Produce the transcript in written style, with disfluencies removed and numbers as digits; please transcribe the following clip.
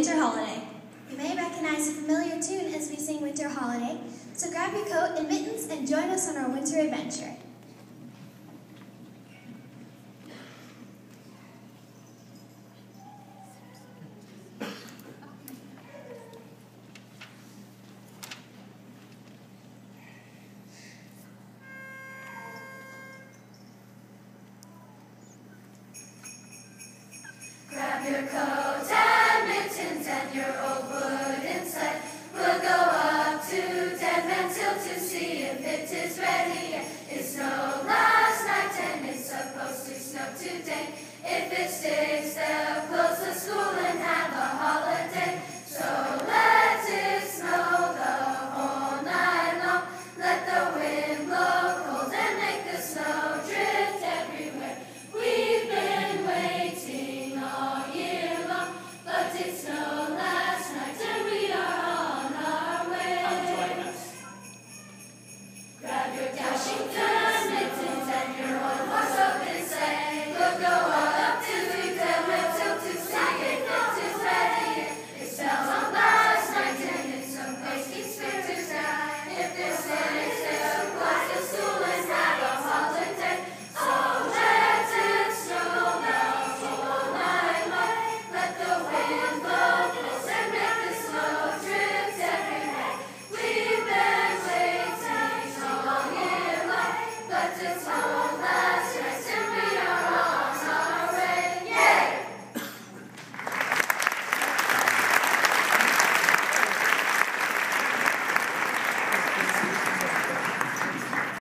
Winter Holiday. You may recognize a familiar tune as we sing Winter Holiday, so grab your coat and mittens and join us on our winter adventure. Grab your coat